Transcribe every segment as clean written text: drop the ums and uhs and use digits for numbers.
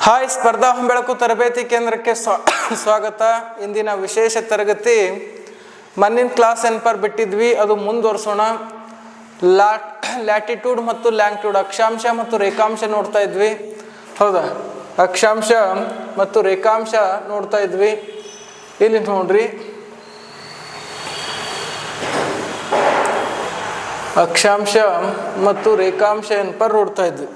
Hi, ಸ್ಪರ್ಧಾ ಬೆಳಕು ತರಬೇತಿ ಕೇಂದ್ರಕ್ಕೆ ಸ್ವಾಗತ. ಇಂದಿನ ವಿಶೇಷ ತರಗತಿ ಮಣ್ಣಿನ ಕ್ಲಾಸ್ ಏನಪ್ಪ ಬಿಟ್ಟಿದ್ವಿ, ಅದು ಮುಂದುವರ್ಸೋಣ. ಲ್ಯಾಟಿಟ್ಯೂಡ್ ಮತ್ತು ಲ್ಯಾಂಗ್ಟ್ಯೂಡ್, ಅಕ್ಷಾಂಶ ಮತ್ತು ರೇಖಾಂಶ ನೋಡ್ತಾ ಇದ್ವಿ. ಹೌದಾ, ಅಕ್ಷಾಂಶ ಮತ್ತು ರೇಖಾಂಶ ನೋಡ್ತಾ ಇದ್ವಿ. ಇಲ್ಲಿ ನೋಡ್ರಿ, ಅಕ್ಷಾಂಶ ಮತ್ತು ರೇಖಾಂಶ ಏನಪ್ಪ ನೋಡ್ತಾ ಇದ್ವಿ.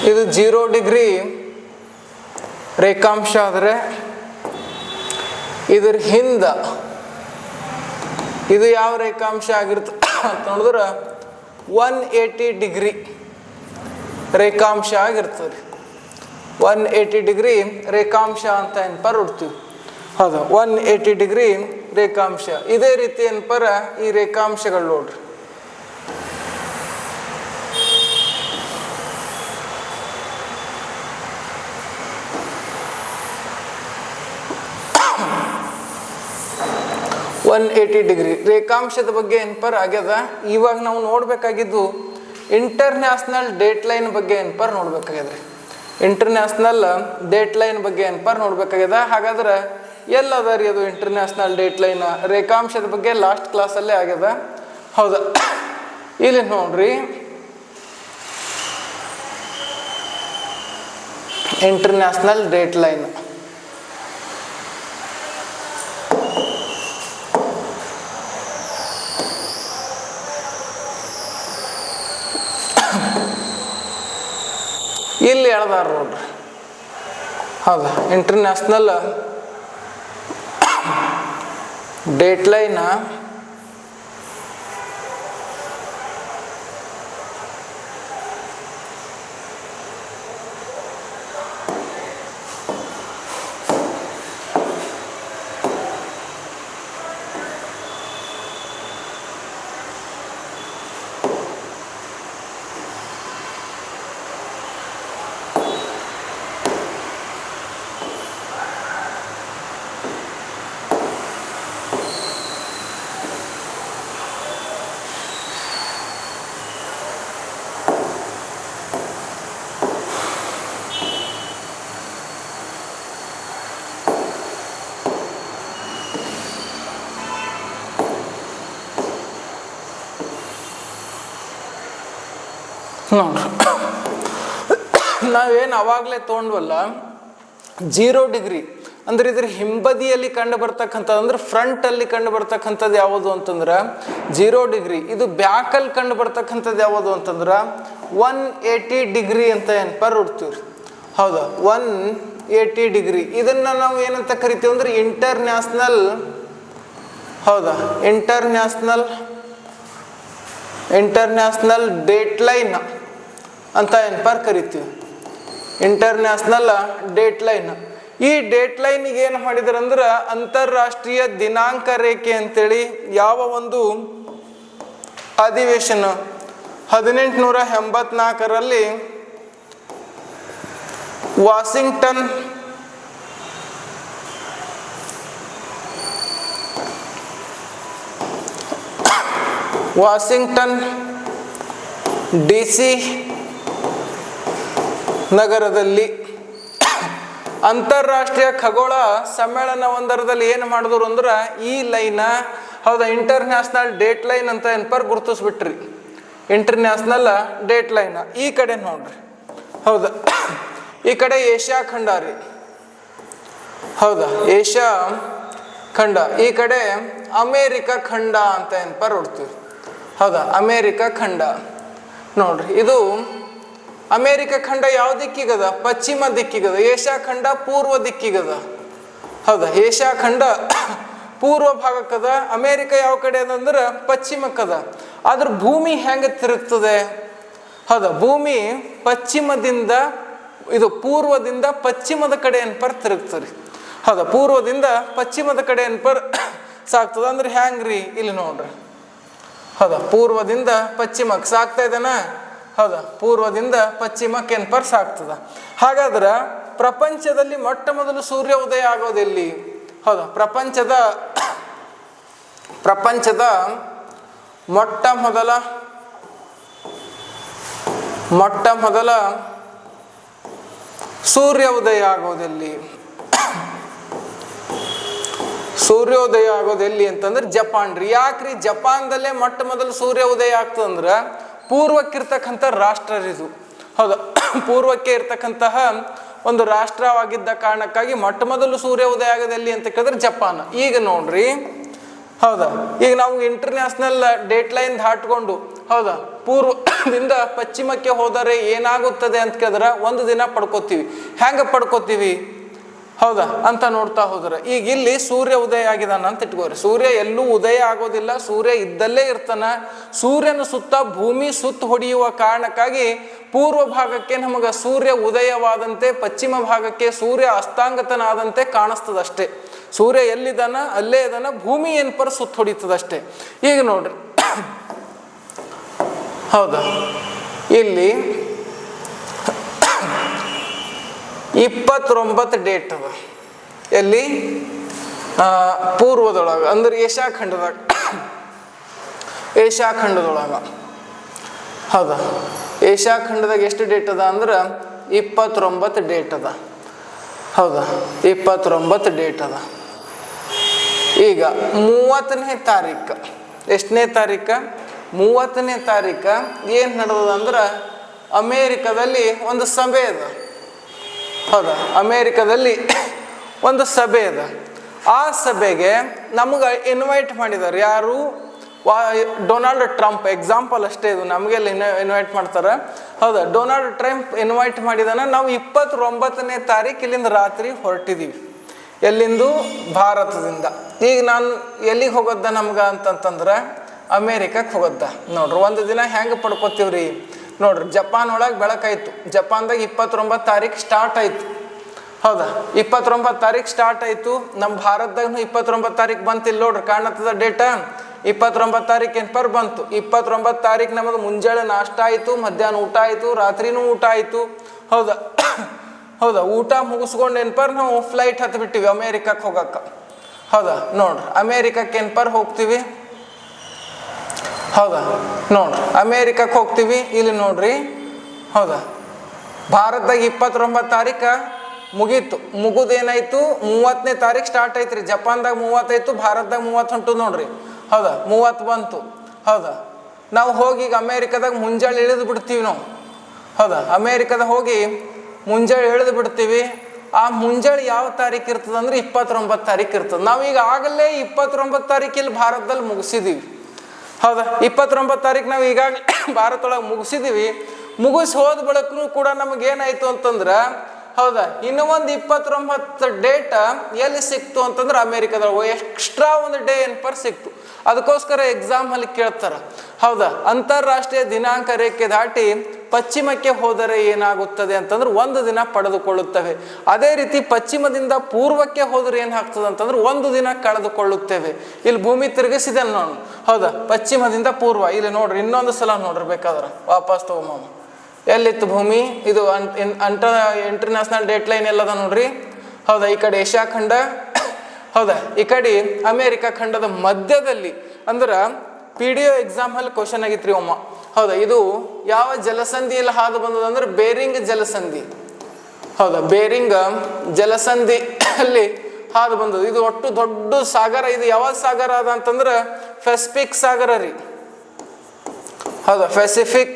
ಇದು 0 ಡಿಗ್ರಿ ರೇಖಾಂಶ ಆದರೆ ಇದ್ರ ಹಿಂದ ಇದು ಯಾವ ರೇಖಾಂಶ ಆಗಿರುತ್ತೆ ಅಂತ ನೋಡಿದ್ರೆ 180 ಡಿಗ್ರಿ ರೇಖಾಂಶ ಆಗಿರ್ತದೆ. 180 ಡಿಗ್ರಿ ರೇಖಾಂಶ ಅಂತ ಏನಪ್ಪ ನೋಡ್ತೀವಿ. ಹೌದು, 180 ಡಿಗ್ರಿ ರೇಖಾಂಶ. ಇದೇ ರೀತಿ ಏನಪ್ಪ ಈ ರೇಖಾಂಶಗಳು ನೋಡ್ರಿ. ಡಿಗ್ರಿ ರೇಖಾಂಶದ ಬಗ್ಗೆ ಏನಪ್ಪ ಆಗ್ಯದ. ಇವಾಗ ನಾವು ನೋಡ್ಬೇಕಾಗಿದ್ದು ಇಂಟರ್ನ್ಯಾಷನಲ್ ಡೇಟ್ ಲೈನ್ ಬಗ್ಗೆ ಏನಪ್ಪ ನೋಡ್ಬೇಕಾಗ್ಯದ್ರಿ. ಇಂಟರ್ನ್ಯಾಷನಲ್ ಡೇಟ್ ಲೈನ್ ಬಗ್ಗೆ ಏನಪ್ಪ ನೋಡ್ಬೇಕಾಗ್ಯದ. ಹಾಗಾದ್ರೆ ಎಲ್ಲದ ರೀ ಅದು ಇಂಟರ್ನ್ಯಾಷನಲ್ ಡೇಟ್ ಲೈನ್? ರೇಖಾಂಶದ ಬಗ್ಗೆ ಲಾಸ್ಟ್ ಕ್ಲಾಸಲ್ಲೇ ಆಗ್ಯದ. ಹೌದಾ, ಇಲ್ಲಿ ನೋಡ್ರಿ, ಇಂಟರ್ನ್ಯಾಷನಲ್ ಡೇಟ್ ಲೈನ್ ಇಲ್ಲಿ ಎಳ್ದಾರ ನೋಡ್ರಿ. ಹೌದಾ, ಇಂಟರ್ನ್ಯಾಷನಲ್ ಡೇಟ್ ಲೈನ್ ನೋಡ್ರಿ. ನಾವೇನು ಅವಾಗಲೇ ತೊಗೊಂಡ್ವಲ್ಲ 0 ಡಿಗ್ರಿ ಅಂದ್ರೆ ಇದ್ರ ಹಿಂಬದಿಯಲ್ಲಿ ಕಂಡು ಬರ್ತಕ್ಕಂಥದ್ದು, ಅಂದ್ರೆ ಫ್ರಂಟಲ್ಲಿ ಕಂಡು ಬರ್ತಕ್ಕಂಥದ್ದು ಯಾವುದು ಅಂತಂದ್ರೆ 0 ಡಿಗ್ರಿ. ಇದು ಬ್ಯಾಕಲ್ಲಿ ಕಂಡು ಬರ್ತಕ್ಕಂಥದ್ದು ಯಾವುದು ಅಂತಂದ್ರೆ 180 ಡಿಗ್ರಿ ಅಂತ ಏನಪ್ಪ ನೋಡ್ತೀವ್ರಿ. ಹೌದಾ, 180 ಡಿಗ್ರಿ. ಇದನ್ನ ನಾವು ಏನಂತ ಕರಿತೀವಿ ಅಂದ್ರೆ ಇಂಟರ್ನ್ಯಾಷನಲ್, ಹೌದಾ, ಇಂಟರ್ನ್ಯಾಷನಲ್ ಡೇಟ್ ಲೈನ್ ಅಂತ ಏನಪ್ಪ ಕರಿತೀವಿ. International date line. ಈ ಡೇಟ್ ಲೈನಿಗೆ ಏನು ಮಾಡಿದ್ರಂದ್ರೆ ಅಂತಾರಾಷ್ಟ್ರೀಯ ದಿನಾಂಕ ರೇಖೆ ಅಂತೇಳಿ ಯಾವ ಒಂದು ಅಧಿವೇಶನ 1884ರಲ್ಲಿ ವಾಷಿಂಗ್ಟನ್ DC ನಗರದಲ್ಲಿ ಅಂತಾರಾಷ್ಟ್ರೀಯ ಖಗೋಳ ಸಮ್ಮೇಳನ ಒಂದರದಲ್ಲಿ ಏನು ಮಾಡಿದ್ರು ಅಂದ್ರೆ ಈ ಲೈನ, ಹೌದಾ, ಇಂಟರ್ನ್ಯಾಷನಲ್ ಡೇಟ್ ಲೈನ್ ಅಂತ ಏನಪ್ಪ ಗುರುತಿಸ್ಬಿಟ್ರಿ. International date line. ಈ ಕಡೆ ನೋಡ್ರಿ, ಹೌದಾ, ಈ ಕಡೆ ಏಷ್ಯಾ ಖಂಡ ರೀ. ಹೌದಾ, ಏಷ್ಯಾ ಖಂಡ. ಈ ಕಡೆ ಅಮೇರಿಕಾ ಖಂಡ ಅಂತ ಏನಪ್ಪ ನೋಡ್ತೀವಿ. ಹೌದಾ, ಅಮೇರಿಕಾ ಖಂಡ ನೋಡ್ರಿ. ಇದು ಅಮೇರಿಕಾ ಖಂಡ ಯಾವ ದಿಕ್ಕಿಗದ? ಪಶ್ಚಿಮ ದಿಕ್ಕಿಗದ. ಏಷ್ಯಾ ಖಂಡ ಪೂರ್ವ ದಿಕ್ಕಿಗದ. ಹೌದಾ, ಏಷ್ಯಾ ಖಂಡ ಪೂರ್ವ ಭಾಗಕ್ಕದ. ಅಮೇರಿಕಾ ಯಾವ ಕಡೆ ಅದಂದ್ರೆ ಪಶ್ಚಿಮಕ್ಕದ. ಆದ್ರೆ ಭೂಮಿ ಹೆಂಗೆ ತಿರುಗ್ತದೆ? ಹೌದಾ, ಭೂಮಿ ಪಶ್ಚಿಮದಿಂದ ಇದು ಪೂರ್ವದಿಂದ ಪಶ್ಚಿಮದ ಕಡೆ ಏನಪ್ಪ ತಿರುಗ್ತದೆ. ಹೌದಾ, ಪೂರ್ವದಿಂದ ಪಶ್ಚಿಮದ ಕಡೆ ಏನಪ್ಪ ಸಾಗ್ತದ. ಅಂದ್ರೆ ಹ್ಯಾಂಗ್ರಿ? ಇಲ್ಲಿ ನೋಡ್ರಿ. ಹೌದಾ, ಪೂರ್ವದಿಂದ ಪಶ್ಚಿಮಕ್ಕೆ ಸಾಗ್ತಾ ಇದ್ದಾನ. ಹೌದಾ, ಪೂರ್ವದಿಂದ ಪಶ್ಚಿಮಕ್ಕೆ ಏನಪ್ಪ ಸಾಗ್ತದ. ಹಾಗಾದ್ರೆ ಪ್ರಪಂಚದಲ್ಲಿ ಮೊಟ್ಟ ಮೊದಲು ಸೂರ್ಯ ಉದಯ ಆಗೋದೆಲ್ಲಿ? ಹೌದಾ, ಪ್ರಪಂಚದ ಮೊಟ್ಟ ಮೊದಲ ಸೂರ್ಯ ಉದಯ ಆಗೋದೆಲ್ಲಿ? ಸೂರ್ಯೋದಯ ಆಗೋದೆಲ್ಲಿ ಅಂತಂದ್ರೆ ಜಪಾನ್ ರೀ. ಯಾಕ್ರಿ ಜಪಾನ್ದಲ್ಲೇ ಮೊಟ್ಟ ಮೊದಲು ಸೂರ್ಯ ಉದಯ ಆಗ್ತದಂದ್ರೆ ಪೂರ್ವಕ್ಕಿರ್ತಕ್ಕಂಥ ರಾಷ್ಟ್ರ ಇದು. ಹೌದಾ, ಪೂರ್ವಕ್ಕೆ ಇರ್ತಕ್ಕಂತಹ ಒಂದು ರಾಷ್ಟ್ರವಾಗಿದ್ದ ಕಾರಣಕ್ಕಾಗಿ ಮೊಟ್ಟ ಮೊದಲು ಸೂರ್ಯ ಉದಯ ಆಗೋದೆಲ್ಲಿ ಅಂತ ಕೇಳಿದ್ರೆ ಜಪಾನ್. ಈಗ ನೋಡ್ರಿ, ಹೌದಾ, ಈಗ ನಾವು ಇಂಟರ್ನ್ಯಾಷನಲ್ ಡೇಟ್ ಲೈನ್ ದಾಟ್ಕೊಂಡು, ಹೌದಾ, ಪೂರ್ವದಿಂದ ಪಶ್ಚಿಮಕ್ಕೆ ಹೋದರೆ ಏನಾಗುತ್ತದೆ ಅಂತ ಕೇಳಿದ್ರೆ ಒಂದು ದಿನ ಪಡ್ಕೋತೀವಿ. ಹೆಂಗೆ ಪಡ್ಕೋತೀವಿ? ಹೌದಾ ಅಂತ ನೋಡ್ತಾ ಹೋದ್ರೆ ಈಗ ಇಲ್ಲಿ ಸೂರ್ಯ ಉದಯ ಆಗಿದಾನ ಅಂತ ಇಟ್ಕೋರಿ. ಸೂರ್ಯ ಎಲ್ಲೂ ಉದಯ ಆಗೋದಿಲ್ಲ, ಸೂರ್ಯ ಇದ್ದಲ್ಲೇ ಇರ್ತಾನ. ಸೂರ್ಯನ ಸುತ್ತ ಭೂಮಿ ಸುತ್ತ ಹೊಡೆಯುವ ಕಾರಣಕ್ಕಾಗಿ ಪೂರ್ವ ಭಾಗಕ್ಕೆ ನಮಗೆ ಸೂರ್ಯ ಉದಯವಾದಂತೆ, ಪಶ್ಚಿಮ ಭಾಗಕ್ಕೆ ಸೂರ್ಯ ಅಸ್ತಾಂಗತನಾದಂತೆ ಕಾಣಿಸ್ತದಷ್ಟೇ. ಸೂರ್ಯ ಎಲ್ಲಿದ್ದಾನ ಅಲ್ಲೇ ಇದಾನ, ಭೂಮಿ ಏನ್ಪರ್ ಸುತ್ತ ಹೊಡಿತದಷ್ಟೇ. ಈಗ ನೋಡ್ರಿ, ಹೌದಾ, ಇಲ್ಲಿ 29 ಡೇಟ್ ಅದ ಎಲ್ಲಿ? ಪೂರ್ವದೊಳಗ ಅಂದ್ರೆ ಏಷ್ಯಾಖಂಡದೊಳಗ. ಹೌದಾ, ಏಷ್ಯಾಖಂಡದಾಗ ಎಷ್ಟು ಡೇಟ್ ಅದ ಅಂದ್ರೆ 29 ಡೇಟ್ ಅದ. ಹೌದಾ, 29 ಡೇಟ್ ಅದ. ಈಗ 30ನೇ ತಾರೀಕು, ಎಷ್ಟನೇ ತಾರೀಕು? 30ನೇ ತಾರೀಕು ಏನು ನಡೆದದ ಅಂದ್ರೆ ಅಮೇರಿಕದಲ್ಲಿ ಒಂದು ಸಭೆ ಅದ. ಹೌದಾ, ಅಮೇರಿಕದಲ್ಲಿ ಒಂದು ಸಭೆ ಅದ. ಆ ಸಭೆಗೆ ನಮಗೆ ಇನ್ವೈಟ್ ಮಾಡಿದ್ದಾರೆ. ಯಾರು? Donald Trump. ಎಕ್ಸಾಂಪಲ್ ಅಷ್ಟೇ ಇದು, ನಮಗೆಲ್ಲ ಇನ್ವೈಟ್ ಮಾಡ್ತಾರೆ. ಹೌದಾ, ಡೊನಾಲ್ಡ್ ಟ್ರಂಪ್ ಇನ್ವೈಟ್ ಮಾಡಿದಾನ. ನಾವು 29ನೇ ತಾರೀಕು ಇಲ್ಲಿಂದ ರಾತ್ರಿ ಹೊರಟಿದ್ದೀವಿ. ಎಲ್ಲಿಂದು? ಭಾರತದಿಂದ. ಈಗ ನಾನು ಎಲ್ಲಿಗೆ ಹೋಗೋದ ನಮ್ಗೆ ಅಂತಂತಂದ್ರೆ ಅಮೇರಿಕಕ್ಕೆ ಹೋಗೋದ. ನೋಡ್ರಿ, ಒಂದು ದಿನ ಹೆಂಗೆ ಪಡ್ಕೋತೀವ್ರಿ ನೋಡ್ರಿ. ಜಪಾನ್ ಒಳಗೆ ಬೆಳಕಾಯ್ತು. ಜಪಾನ್ದಾಗ 29 ತಾರೀಕು ಸ್ಟಾರ್ಟ್ ಆಯ್ತು. ಹೌದಾ, 29 ತಾರೀಕು ಸ್ಟಾರ್ಟ್ ಆಯ್ತು. ನಮ್ಮ ಭಾರತದಾಗ 29 ತಾರೀಕು ಬಂತಿಲ್ಲ ನೋಡ್ರಿ, ಕಾಣತ್ತದ ಡೇಟ. 29 ತಾರೀಕು ಏನಪರ್ ಬಂತು. 29 ತಾರೀಕು ನಮ್ಮದು ಮುಂಜಾನೆ ನಾಷ್ಟ ಆಯಿತು, ಮಧ್ಯಾಹ್ನ ಊಟ ಆಯಿತು, ರಾತ್ರಿನೂ ಊಟ ಆಯಿತು. ಹೌದಾ ಹೌದಾ, ಊಟ ಮುಗಿಸ್ಕೊಂಡು ಏನಪರ್ ನಾವು ಫ್ಲೈಟ್ ಹತ್ಬಿಟ್ಟಿವಿ ಅಮೇರಿಕಕ್ಕೆ ಹೋಗಕ್ಕೆ. ಹೌದಾ, ನೋಡ್ರಿ, ಅಮೇರಿಕಕ್ಕೆ ಏನಪರ್ ಹೋಗ್ತೀವಿ. ಹೌದಾ, ನೋಡ್ರಿ, ಅಮೇರಿಕಕ್ಕೆ ಹೋಗ್ತೀವಿ. ಇಲ್ಲಿ ನೋಡ್ರಿ, ಹೌದಾ, ಭಾರತದಾಗ 29 ತಾರೀಕು ಮುಗೀತು. ಮುಗುದೇನಾಯ್ತು? 30ನೇ ತಾರೀಕು ಸ್ಟಾರ್ಟ್ ಐತ್ರಿ. ಜಪಾನ್ದಾಗ 30 ಆಯ್ತು, ಭಾರತದಾಗ 30 ಹೊಂಟು ನೋಡ್ರಿ. ಹೌದಾ, 30 ಬಂತು. ಹೌದಾ, ನಾವು ಹೋಗಿ ಈಗ ಅಮೇರಿಕದಾಗ ಮುಂಜಾನೆ ಇಳಿದು ಬಿಡ್ತೀವಿ ನಾವು. ಹೌದಾ, ಅಮೇರಿಕದಾಗ ಹೋಗಿ ಮುಂಜಾನೆ ಇಳಿದು ಬಿಡ್ತೀವಿ. ಆ ಮುಂಜಾನೆ ಯಾವ ತಾರೀಕು ಇರ್ತದೆ ಅಂದ್ರೆ 29 ತಾರೀಕು ಇರ್ತದೆ. ನಾವೀಗ ಆಗಲೇ 29 ತಾರೀಕು ಇಲ್ಲಿ ಭಾರತದಲ್ಲಿ ಮುಗಿಸಿದೀವಿ. ಹೌದಾ, 29 ತಾರೀಕು ನಾವು ಈಗಾಗಲೇ ಭಾರತದೊಳಗೆ ಮುಗಿಸಿದೀವಿ. ಮುಗಿಸಿ ಹೋದ ಬಳಿಕೂ ಕೂಡ ನಮಗೇನಾಯ್ತು ಅಂತಂದ್ರೆ, ಹೌದಾ, ಇನ್ನೂ ಒಂದು 29 ಡೇಟ್ ಎಲ್ಲಿ ಸಿಕ್ತು ಅಂತಂದ್ರೆ ಅಮೇರಿಕದೊಳಗೆ ಎಕ್ಸ್ಟ್ರಾ ಒಂದು ಡೇ ಏನಪರ್ ಸಿಕ್ತು. ಅದಕ್ಕೋಸ್ಕರ ಎಕ್ಸಾಮಲ್ಲಿ ಕೇಳ್ತಾರೆ. ಹೌದಾ, ಅಂತಾರಾಷ್ಟ್ರೀಯ ದಿನಾಂಕ ರೇಖೆ ದಾಟಿ ಪಶ್ಚಿಮಕ್ಕೆ ಹೋದರೆ ಏನಾಗುತ್ತದೆ ಅಂತಂದ್ರೆ ಒಂದು ದಿನ ಪಡೆದುಕೊಳ್ಳುತ್ತೇವೆ. ಅದೇ ರೀತಿ ಪಶ್ಚಿಮದಿಂದ ಪೂರ್ವಕ್ಕೆ ಹೋದರೆ ಏನಾಗ್ತದೆ ಅಂತಂದ್ರೆ ಒಂದು ದಿನ ಕಳೆದುಕೊಳ್ಳುತ್ತೇವೆ. ಇಲ್ಲಿ ಭೂಮಿ ತಿರುಗಿಸಿದೆ ನಾನು. ಹೌದಾ, ಪಶ್ಚಿಮದಿಂದ ಪೂರ್ವ. ಇಲ್ಲಿ ನೋಡ್ರಿ, ಇನ್ನೊಂದು ಸಲ ನೋಡ್ರಿ ಬೇಕಾದ್ರೆ ವಾಪಸ್ ತಗೊಂಬ. ಎಲ್ಲಿತ್ತು ಭೂಮಿ? ಇದು ಇಂಟರ್ನ್ಯಾಷನಲ್ ಡೇಟ್ ಲೈನ್ ಎಲ್ಲದ ನೋಡ್ರಿ. ಹೌದಾ, ಈ ಕಡೆ ಏಷ್ಯಾ ಖಂಡ. ಹೌದಾ, ಈ ಕಡೆ ಅಮೇರಿಕಾ ಖಂಡದ ಮಧ್ಯದಲ್ಲಿ. ಅಂದ್ರೆ PDO ಎಕ್ಸಾಮಲ್ಲಿ ಕ್ವಶನ್ ಆಗಿತ್ರಿ ಒಮ್ಮ. ಹೌದಾ, ಇದು ಯಾವ ಜಲಸಂಧಿಯಲ್ಲಿ ಹಾದು ಬಂದದಂದ್ರೆ ಬೇರಿಂಗ್ ಜಲಸಂಧಿ. ಹೌದಾ, ಬೇರಿಂಗ್ ಜಲಸಂಧಿ ಅಲ್ಲಿ ಹಾದು ಬಂದದ್ದು. ಇದು ಒಟ್ಟು ದೊಡ್ಡ ಸಾಗರ. ಇದು ಯಾವ ಸಾಗರ ಅದ ಅಂತಂದ್ರೆ ಪೆಸಿಫಿಕ್ ಸಾಗರ ರೀ. ಹೌದಾ, ಪೆಸಿಫಿಕ್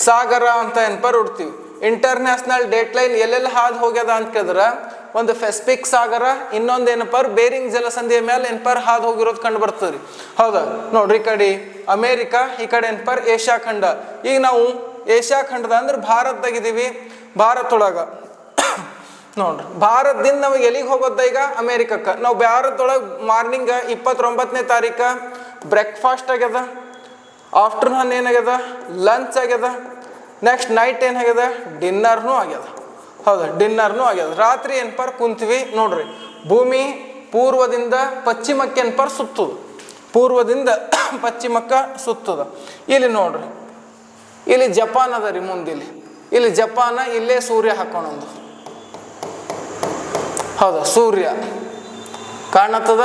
ಸಾಗರ ಅಂತ ಏನಪರ್ ಹುಡ್ತೀವಿ. ಇಂಟರ್ನ್ಯಾಷನಲ್ ಡೇಟ್ ಲೈನ್ ಎಲ್ಲೆಲ್ಲಿ ಹಾದು ಹೋಗ್ಯದ ಅಂತ ಕೇಳಿದ್ರೆ ಒಂದು ಪೆಸಿಫಿಕ್ ಸಾಗರ, ಇನ್ನೊಂದು ಏನಪರ್ ಬೇರಿಂಗ್ ಜಲಸಂಧಿಯ ಮೇಲೆ ಏನಪರ್ ಹಾದು ಹೋಗಿರೋದು ಕಂಡು ಬರ್ತದೆ ರೀ. ಹೌದಾ, ನೋಡ್ರಿ, ಈ ಕಡೆ ಅಮೇರಿಕಾ, ಈ ಕಡೆ ಏನಪರ್ ಏಷ್ಯಾ ಖಂಡ. ಈಗ ನಾವು ಏಷ್ಯಾ ಖಂಡದ ಅಂದ್ರೆ ಭಾರತದಾಗಿದ್ದೀವಿ. ಭಾರತೊಳಗ ನೋಡ್ರಿ, ಭಾರತದಿಂದ ನಮಗೆ ಎಲ್ಲಿಗೆ ಹೋಗೋದ ಈಗ ಅಮೇರಿಕಕ್ಕೆ. ನಾವು ಭಾರತದೊಳಗೆ ಮಾರ್ನಿಂಗ್ 29ನೇ ತಾರೀಕು ಬ್ರೇಕ್ಫಾಸ್ಟ್ ಆಗ್ಯದ, ಆಫ್ಟರ್ನೂನ್ ಏನಾಗ್ಯದ, ಲಂಚ್ ಆಗ್ಯದ, ನೆಕ್ಸ್ಟ್ ನೈಟ್ ಏನಾಗ್ಯದ, ಡಿನ್ನರ್ನೂ ಆಗ್ಯದ. ಹೌದಾ, ಡಿನ್ನರ್ನೂ ಆಗ್ಯದ. ರಾತ್ರಿ ಏನಪರ್ ಕುಂತೀವಿ ನೋಡ್ರಿ. ಭೂಮಿ ಪೂರ್ವದಿಂದ ಪಶ್ಚಿಮಕ್ಕೆ ಏನಪರ್ ಸುತ್ತದ, ಪೂರ್ವದಿಂದ ಪಶ್ಚಿಮಕ್ಕೆ ಸುತ್ತದ. ಇಲ್ಲಿ ನೋಡ್ರಿ, ಇಲ್ಲಿ ಜಪಾನ್ ಅದ ರೀ ಮುಂದಿಲ್ಲಿ. ಇಲ್ಲಿ ಜಪಾನ, ಇಲ್ಲೇ ಸೂರ್ಯ ಹಾಕೋಣೊಂದು. ಹೌದಾ ಸೂರ್ಯ ಕಾಣತ್ತದ.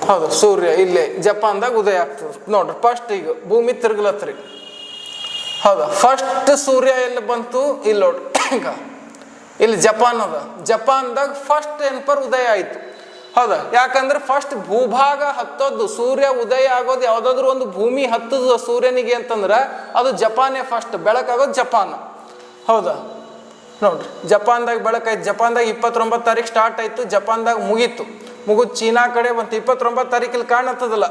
ಹೌದು ಸೂರ್ಯ ಇಲ್ಲೇ ಜಪಾನ್ದಾಗ ಉದಯ ಆಗ್ತದೆ ನೋಡ್ರಿ. ಫಸ್ಟ್ ಈಗ ಭೂಮಿ ತಿರುಗ್ಲತ್ರಿ. ಹೌದಾ ಫಸ್ಟ್ ಸೂರ್ಯ ಎಲ್ಲಿ ಬಂತು ಇಲ್ಲಿ ನೋಡ್ರಿ. ಈಗ ಇಲ್ಲಿ ಜಪಾನ್ ಅದ. ಜಪಾನ್ದಾಗ ಫಸ್ಟ್ ಏನಪ್ಪ ಉದಯ ಆಯ್ತು. ಹೌದಾ ಯಾಕಂದ್ರೆ ಫಸ್ಟ್ ಭೂಭಾಗ ಹತ್ತೋದು ಸೂರ್ಯ ಉದಯ ಆಗೋದು ಯಾವ್ದಾದ್ರು ಒಂದು ಭೂಮಿ ಹತ್ತದ ಸೂರ್ಯನಿಗೆ ಅಂತಂದ್ರೆ ಅದು ಜಪಾನೇ ಫಸ್ಟ್ ಬೆಳಕಾಗೋದು ಜಪಾನ್. ಹೌದಾ ನೋಡ್ರಿ ಜಪಾನ್ದಾಗ ಬೆಳಕಾಯ್ತು. ಜಪಾನ್ದಾಗ 29 ತಾರೀಕು ಸ್ಟಾರ್ಟ್ ಆಯ್ತು, ಜಪಾನ್ದಾಗ ಮುಗೀತು. ಮುಗಿದು ಚೀನಾ ಕಡೆ ಬಂತು 29 ತಾರೀಕಲ್ಲಿ ಕಾಣತ್ತದಲ್ಲ.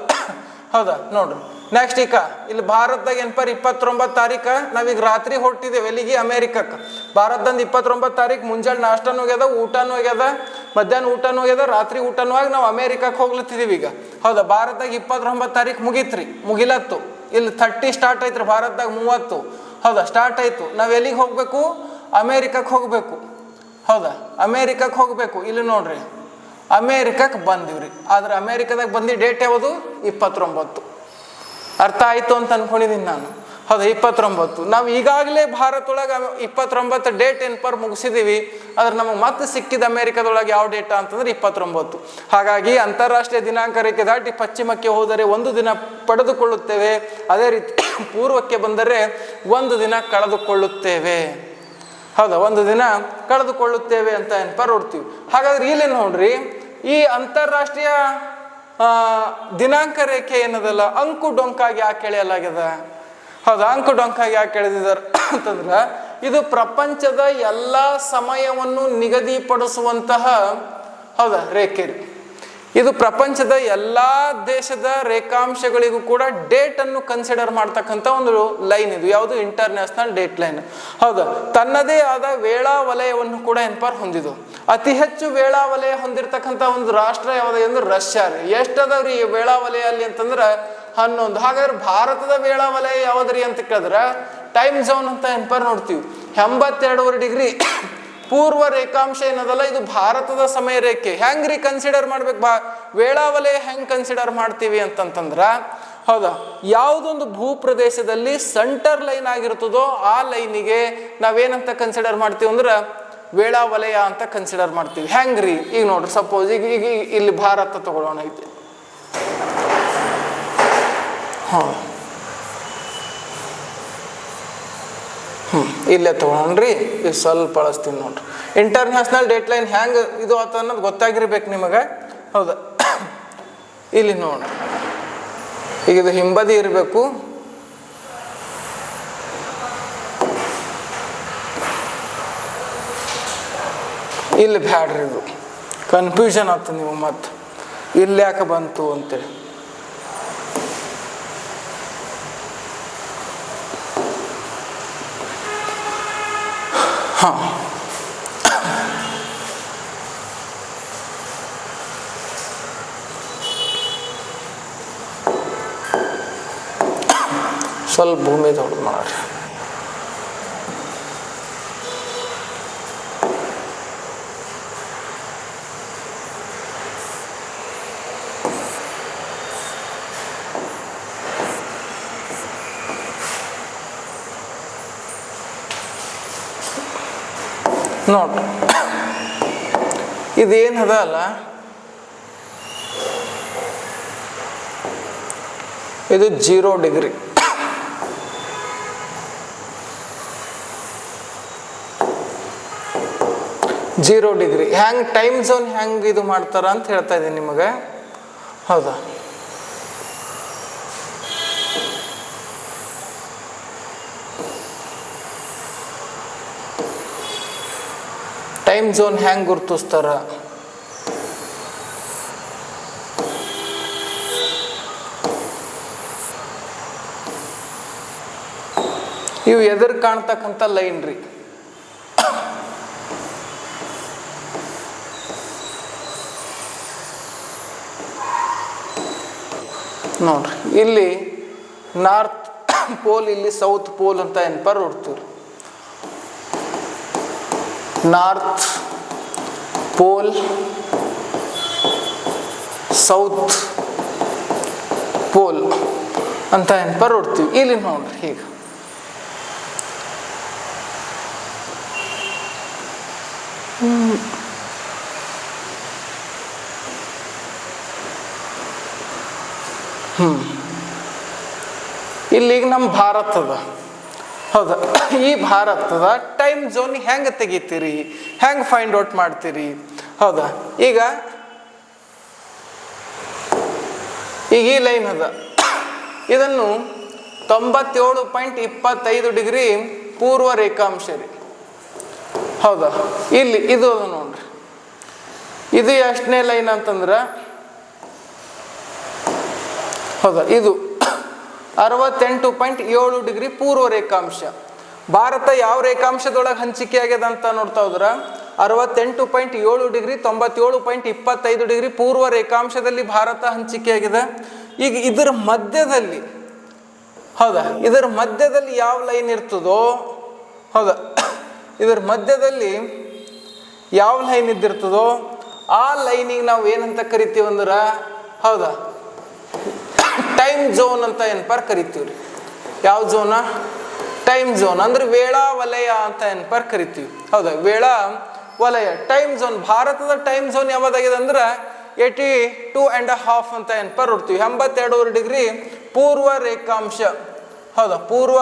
ಹೌದಾ ನೋಡ್ರಿ ನೆಕ್ಸ್ಟ್ ಈಗ ಇಲ್ಲಿ ಭಾರತದಾಗ ಏನಪ್ಪ 29 ತಾರೀಕು ನಾವೀಗ ರಾತ್ರಿ ಹೊರಟಿದ್ದೇವೆ ಎಲ್ಲಿಗೆ ಅಮೇರಿಕಕ್ಕೆ. ಭಾರತದಂದು 29 ತಾರೀಕು ಮುಂಜಾನೆ ನಾಷ್ಟನೂ ಆಗ್ಯದ, ಊಟನೂ ಆಗ್ಯದ, ಮಧ್ಯಾಹ್ನ ಊಟನೂ ಆಗ್ಯದ, ರಾತ್ರಿ ಊಟನೂ ಆಗಿ ನಾವು ಅಮೇರಿಕಕ್ಕೆ ಹೋಗ್ಲತ್ತಿದ್ದೀವಿ ಈಗ. ಹೌದಾ ಭಾರತದಾಗ 29 ತಾರೀಕು ಮುಗೀತ್ರಿ, ಮುಗಿಲತ್ತು. ಇಲ್ಲಿ 30 ಸ್ಟಾರ್ಟ್ ಐತ್ರಿ, ಭಾರತದಾಗ 30. ಹೌದಾ ಸ್ಟಾರ್ಟ್ ಆಯ್ತು. ನಾವು ಎಲ್ಲಿಗೆ ಹೋಗ್ಬೇಕು? ಅಮೇರಿಕಕ್ಕೆ ಹೋಗ್ಬೇಕು. ಹೌದಾ ಅಮೇರಿಕಕ್ಕೆ ಹೋಗ್ಬೇಕು. ಇಲ್ಲಿ ನೋಡ್ರಿ ಅಮೇರಿಕಕ್ಕೆ ಬಂದಿವ್ರಿ. ಆದ್ರೆ ಅಮೇರಿಕದಾಗ ಬಂದು ಡೇಟ್ ಯಾವುದು? 29. ಅರ್ಥ ಆಯ್ತು ಅಂತ ಅನ್ಕೊಂಡಿದ್ದೀನಿ ನಾನು. ಹೌದಾ 29. ನಾವು ಈಗಾಗಲೇ ಭಾರತದೊಳಗೆ 29 ಡೇಟ್ ಏನಪ್ಪ ಮುಗಿಸಿದೀವಿ. ಆದ್ರೆ ನಮಗೆ ಮತ್ತೆ ಸಿಕ್ಕಿದ ಅಮೇರಿಕದೊಳಗೆ ಯಾವ ಡೇಟಾ ಅಂತಂದ್ರೆ 29. ಹಾಗಾಗಿ ಅಂತಾರಾಷ್ಟ್ರೀಯ ದಿನಾಂಕ ರೇಖೆ ದಾಟಿ ಪಶ್ಚಿಮಕ್ಕೆ ಹೋದರೆ 1 ದಿನ ಪಡೆದುಕೊಳ್ಳುತ್ತೇವೆ, ಅದೇ ರೀತಿ ಪೂರ್ವಕ್ಕೆ ಬಂದರೆ 1 ದಿನ ಕಳೆದುಕೊಳ್ಳುತ್ತೇವೆ. ಹೌದಾ 1 ದಿನ ಕಳೆದುಕೊಳ್ಳುತ್ತೇವೆ ಅಂತ ಏನಪ್ಪ ನೋಡ್ತೀವಿ. ಹಾಗಾದ್ರೆ ಇಲ್ಲಿ ನೋಡ್ರಿ ಈ ಅಂತಾರಾಷ್ಟ್ರೀಯ ದಿನಾಂಕ ರೇಖೆ ಏನದಲ್ಲ ಅಂಕು ಡೊಂಕಾಗಿ ಯಾಕೆ ಎಳೆಯಲಾಗ್ಯದ? ಹೌದಾ ಅಂಕು ಡೊಂಕಾಗಿ ಯಾಕೆ ಎಳೆದಿದ್ದಾರೆ ಅಂತಂದ್ರೆ ಇದು ಪ್ರಪಂಚದ ಎಲ್ಲ ಸಮಯವನ್ನು ನಿಗದಿಪಡಿಸುವಂತಹ ಹೌದಾ ರೇಖೆ ರೀ. ಇದು ಪ್ರಪಂಚದ ಎಲ್ಲ ದೇಶದ ರೇಖಾಂಶಗಳಿಗೂ ಕೂಡ ಡೇಟ್ ಅನ್ನು ಕನ್ಸಿಡರ್ ಮಾಡ್ತಕ್ಕಂಥ ಒಂದು ಲೈನ್. ಇದು ಯಾವುದು? International date line. ಹೌದಾ ತನ್ನದೇ ಆದ ವೇಳಾ ವಲಯವನ್ನು ಕೂಡ ಏನಪ್ಪ ಹೊಂದಿದ್ದು. ಅತಿ ಹೆಚ್ಚು ವೇಳಾ ವಲಯ ಹೊಂದಿರತಕ್ಕಂಥ ಒಂದು ರಾಷ್ಟ್ರ ಯಾವುದು ಅಂದ್ರೆ ರಷ್ಯಾ ರೀ. ಎಷ್ಟದವ್ರಿ ಈ ವೇಳಾ ವಲಯ ಅಲ್ಲಿ ಅಂತಂದ್ರೆ 11. ಹಾಗಾದ್ರೆ ಭಾರತದ ವೇಳಾ ವಲಯ ಯಾವ್ದ್ರಿ ಅಂತ ಕೇಳಿದ್ರೆ ಟೈಮ್ ಝೋನ್ ಅಂತ ಏನಪ್ಪ ನೋಡ್ತೀವಿ. 82.5 ಡಿಗ್ರಿ ಪೂರ್ವ ರೇಖಾಂಶ ಏನದಲ್ಲ ಇದು ಭಾರತದ ಸಮಯ ರೇಖೆ. ಹೆಂಗ್ರಿ ಕನ್ಸಿಡರ್ ಮಾಡ್ಬೇಕು? ವೇಳಾ ವಲಯ ಹೆಂಗ್ ಕನ್ಸಿಡರ್ ಮಾಡ್ತೀವಿ ಅಂತಂತಂದ್ರ ಹೌದಾ ಯಾವುದೊಂದು ಭೂ ಪ್ರದೇಶದಲ್ಲಿ ಸೆಂಟರ್ ಲೈನ್ ಆಗಿರ್ತದೋ ಆ ಲೈನಿಗೆ ನಾವೇನಂತ ಕನ್ಸಿಡರ್ ಮಾಡ್ತೀವಿ ಅಂದ್ರೆ ವೇಳಾ ವಲಯ ಅಂತ ಕನ್ಸಿಡರ್ ಮಾಡ್ತೀವಿ. ಹೆಂಗ್ರಿ? ಈಗ ನೋಡ್ರಿ ಸಪೋಸ್ ಈಗ ಈಗ ಇಲ್ಲಿ ಭಾರತ ತಗೊಳ್ಳೋಣ ಐತೆ. ಇಲ್ಲೇ ತಗೊಳ್ರಿ. ಈಗ ಸ್ವಲ್ಪ ಅಳಿಸ್ತೀನಿ ನೋಡ್ರಿ. ಇಂಟರ್ನ್ಯಾಷನಲ್ ಡೇಟ್ ಲೈನ್ ಹೆಂಗೆ ಇದು ಆತ ಅನ್ನೋದು ಗೊತ್ತಾಗಿರ್ಬೇಕು ನಿಮಗೆ. ಹೌದಾ ಇಲ್ಲಿ ನೋಡ್ರಿ ಈಗ ಇದು ಹಿಂಬದಿ ಇರಬೇಕು. ಇಲ್ಲಿ ಬ್ಯಾಡ್ರಿ, ಇದು ಕನ್ಫ್ಯೂಷನ್ ಆಗ್ತದೆ ನೀವು ಮತ್ತೆ ಇಲ್ಲಿ ಯಾಕೆ ಬಂತು ಅಂತೇಳಿ. ಹಾಂ ಸ್ವಲ್ಪ ಭೂಮಿ ದೊಡ್ಡದು ಮಾಡ್ರಿ. ನೋಡ್ರಿ ಇದೇನದ ಅಲ್ಲ ಇದು 0 ಡಿಗ್ರಿ. ಹೆಂಗ್ ಟೈಮ್ ಝೋನ್ ಹೆಂಗ್ ಇದು ಮಾಡ್ತಾರ ಅಂತ ಹೇಳ್ತಾ ಇದ್ದೀನಿ ನಿಮಗೆ. ಹೌದಾ ಟೈಮ್ ಝೋನ್ ಹೆಂಗ್ ಗುರುತಿಸ್ತಾರ? ಇವು ಎದುರು ಕಾಣ್ತಕ್ಕಂಥ ಲೈನ್ ರೀ. ನೋಡ್ರಿ ಇಲ್ಲಿ ನಾರ್ತ್ ಪೋಲ್, ಇಲ್ಲಿ ಸೌತ್ ಪೋಲ್ ಅಂತ ಏನಪ್ಪ ನೋಡ್ತೀವ್ರಿ. ನಾರ್ತ್ ಪೋಲ್, ಸೌತ್ ಪೋಲ್ ಅಂತ ಏನಪ್ಪ ನೋಡ್ತೀವಿ. ಇಲ್ಲಿ ನೋಡ್ರಿ ಈಗ ಇಲ್ಲಿಗ ನಮ್ಮ ಭಾರತದ, ಹೌದಾ, ಈ ಭಾರತದ ಟೈಮ್ ಝೋನ್ ಹೆಂಗೆ ತೆಗಿತೀರಿ, ಹೆಂಗೆ ಫೈಂಡ್ ಔಟ್ ಮಾಡ್ತೀರಿ? ಹೌದಾ, ಈಗ ಈ ಲೈನ್ ಅದ, ಇದನ್ನು 97.25 ಪೂರ್ವ ರೇಖಾಂಶ ರೀ. ಹೌದಾ, ಇಲ್ಲಿ ಇದು ಅದ ನೋಡ್ರಿ, ಇದು ಎಷ್ಟನೇ ಲೈನ್ ಅಂತಂದ್ರೆ, ಹೌದಾ, ಇದು 68.7 ಪೂರ್ವ ರೇಖಾಂಶ. ಭಾರತ ಯಾವ ರೇಖಾಂಶದೊಳಗೆ ಹಂಚಿಕೆ ಆಗ್ಯದ ಅಂತ ನೋಡ್ತಾ ಹೋದ್ರ 68.7 97.25 ಪೂರ್ವ ರೇಖಾಂಶದಲ್ಲಿ ಭಾರತ ಹಂಚಿಕೆ ಆಗಿದೆ. ಈಗ ಇದರ ಮಧ್ಯದಲ್ಲಿ, ಹೌದಾ, ಇದರ ಮಧ್ಯದಲ್ಲಿ ಯಾವ ಲೈನ್ ಇರ್ತದೋ, ಹೌದಾ, ಇದರ ಮಧ್ಯದಲ್ಲಿ ಯಾವ ಲೈನ್ ಇದ್ದಿರ್ತದೋ ಆ ಲೈನಿಗೆ ನಾವು ಏನಂತ ಕರಿತೀವಿ ಅಂದ್ರೆ, ಹೌದಾ, ಟೈಮ್ ಝೋನ್ ಅಂತ ಏನಪ್ಪಾರ ಕರಿತೀವಿ ರೀ. ಯಾವ ಝೋನ? ಟೈಮ್ ಝೋನ್ ಅಂದ್ರೆ ವೇಳಾ ವಲಯ ಅಂತ ಏನಪ್ಪಾರ ಕರಿತೀವಿ. ಹೌದಾ, ವೇಳಾ ವಲಯ, ಟೈಮ್ ಝೋನ್. ಭಾರತದ ಟೈಮ್ ಝೋನ್ ಯಾವ್ದಾಗಿದೆ ಅಂದ್ರೆ 82.5 ಅಂತ ಏನಪ್ಪಾರ ನೋಡ್ತೀವಿ. 82.5 ಪೂರ್ವ ರೇಖಾಂಶ. ಹೌದಾ, ಪೂರ್ವ